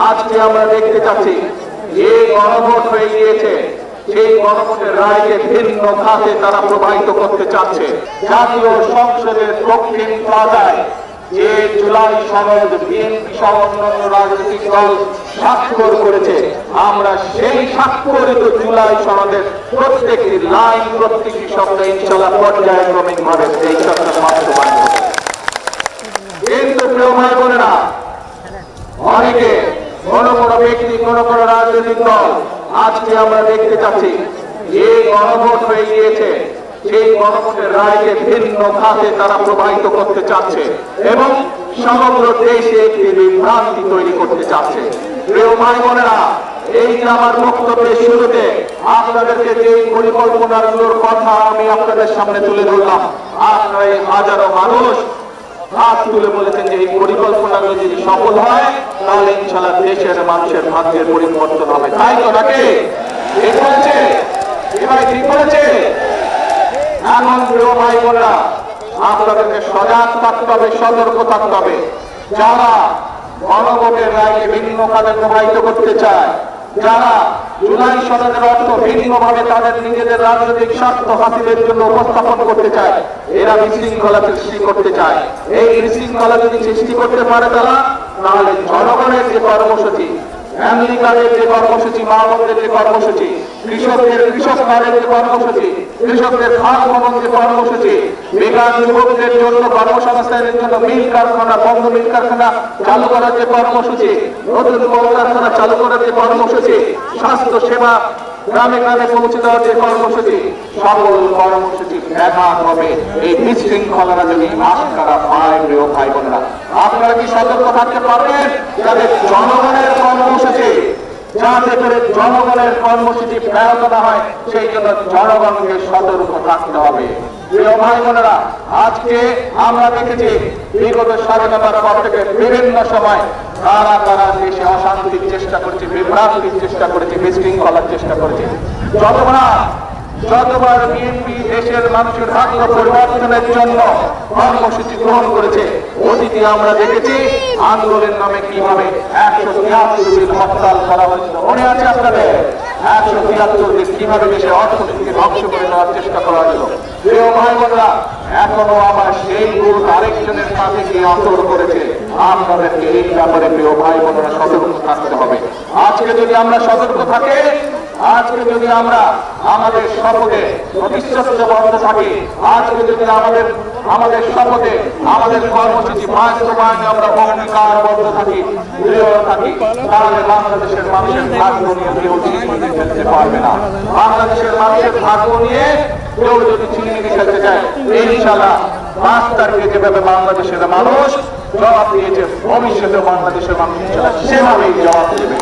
আজকে আমরা দেখতে চাচ্ছি যে গণভোট হয়ে গিয়েছে, সেই গণভোটের রায়কে ভিন্ন খাতে তারা প্রবাহিত করতে চাচ্ছে। জাতীয় সংসদের দক্ষিণ প্লাজায় যে জুলাই সনদ বিএনপি সহ অন্যান্য রাজনৈতিক দল স্বাক্ষর করেছে, আমরা সেই স্বাক্ষরিত জুলাই সনদের প্রত্যেকটি লাইন, প্রত্যেকটি শব্দ ইনশাআল্লাহ পর্যায়ক্রমিক ভাবে এই সরকার বাস্তবায়ন করবে। কিন্তু প্রিয় ভাই বোনেরা, অনেকে কোন কোন ব্যক্তি, কোন কোন রাজনৈতিক দল আজকে আমরা দেখতে চাচ্ছি যে গণভোট হয়ে গিয়েছে, সেই গণভোটের রায়কে ভিন্ন খাতে তারা প্রবাহিত করতে চাচ্ছে এবং সমগ্র দেশে একটি বিভ্রান্তি তৈরি করতে চাচ্ছে। প্রিয় ভাই বোনেরা, এই যে আমার বক্তব্যের শুরুতে আপনাদেরকে যে পরিকল্পনাগুলোর কথা আমি আপনাদের সামনে তুলে ধরলাম, আপনারা এই হাজারো মানুষ হাত তুলে বলেছেন যে এই পরিকল্পনাগুলো যদি সফল হয় তাহলে ইনশাআল্লাহ দেশের মানুষের ভাগ্যের পরিবর্তন হবে। তাই তো নাকি? ঠিক বলেছে? এবার ঠিক বলেছে? এখন প্রিয় ভাই বোনেরা, আপনাদেরকে সজাগ থাকতে হবে, সতর্ক থাকতে হবে। যারা গণভোটের রায়কে ভিন্ন খাতে প্রবাহিত করতে চায়, যারা জুলাই সনদের অর্থ ভিন্নভাবে তাদের নিজেদের রাজনৈতিক স্বার্থ হাসিলের জন্য উপস্থাপন করতে চায়, এরা বিশৃঙ্খলা সৃষ্টি করতে চায়। এই বিশৃঙ্খলা যদি সৃষ্টি করতে পারে তারা, তাহলে জনগণের যে কর্মসূচি, আমেরিকানের যে কর্মসূচি, মাহমুদের যে কর্মসূচি, কৃষক কার্ডের যে কর্মসূচি, কৃষকদের খাত ভবন যে কর্মসূচি, বেকার যুবকদের জন্য কর্মসংস্থানের জন্য মিল কারখানা, বন্ধ মিল কারখানা চালু করার যে কর্মসূচি, নতুন কলকারখানা চালু করার যে কর্মসূচি, স্বাস্থ্য সেবা গ্রামে গ্রামে পৌঁছে দেওয়ার যে কর্মসূচি, সকল কর্মসূচি ব্যাঘাত হবে এই বিশৃঙ্খলারা যদি আশঙ্কা পায়। প্রিয় ভাই বোনেরা, আপনারা কি সতর্ক থাকতে পারবেন যাতে জনগণের কর্মসূচি, যাতে করে জনগণের কর্মসূচি ব্যাহত না হয়, সেই জন্য জনগণকে সতর্ক থাকতে হবে। প্রিয় ভাই বোনেরা, আজকে আমরা দেখেছি বিগত স্বাধীনতার পর থেকে বিভিন্ন সময় কারা কারা দেশে অশান্তির চেষ্টা করেছে, বিভ্রান্তির চেষ্টা করেছে, বিশৃঙ্খলার চেষ্টা করেছে। যতবার বিএনপি দেশের মানুষের ভাগ্য পরিবর্তনের জন্য কর্মসূচি গ্রহণ করেছে, অতীতে আমরা দেখেছি আন্দোলনের নামে কিভাবে 173 দিন হরতাল করা হয়েছিল। মনে আছে আপনাদের? 173 দিন কিভাবে দেশের অর্থনীতিকে ধ্বংস করে দেওয়ার চেষ্টা করা হয়েছিল। প্রিয় ভাই বোনেরা, এখনো আবার সেই গ্রুপ আরেকজনের কাছে গিয়ে আচর করেছে। আপনাদেরকে এই ব্যাপারে প্রিয় ভাই বোনেরা সতর্ক থাকতে হবে। আজকে যদি আমরা সতর্ক থাকি, আজকে যদি আমরা আমাদের শপথে প্রতিশ্রুতিবদ্ধ থাকি, আজকে যদি আমাদের শপথে আমাদের কর্মসূচি বাস্তবায়নে আমরা অঙ্গীকারবদ্ধ থাকি, দৃঢ় থাকি, তাহলে বাংলাদেশের মানুষের ভাগ্য নিয়ে কেউ ছিনিয়ে ফেলতে পারবে না। বাংলাদেশের মানুষের ভাগ্য নিয়ে কেউ যদি ছিনিয়ে ফেলতে চায়, ইনশাআল্লাহ 5 তারিখে যেভাবে বাংলাদেশের মানুষ জবাব দিয়েছে, ভবিষ্যতে বাংলাদেশের মানুষ সেভাবেই জবাব দেবে।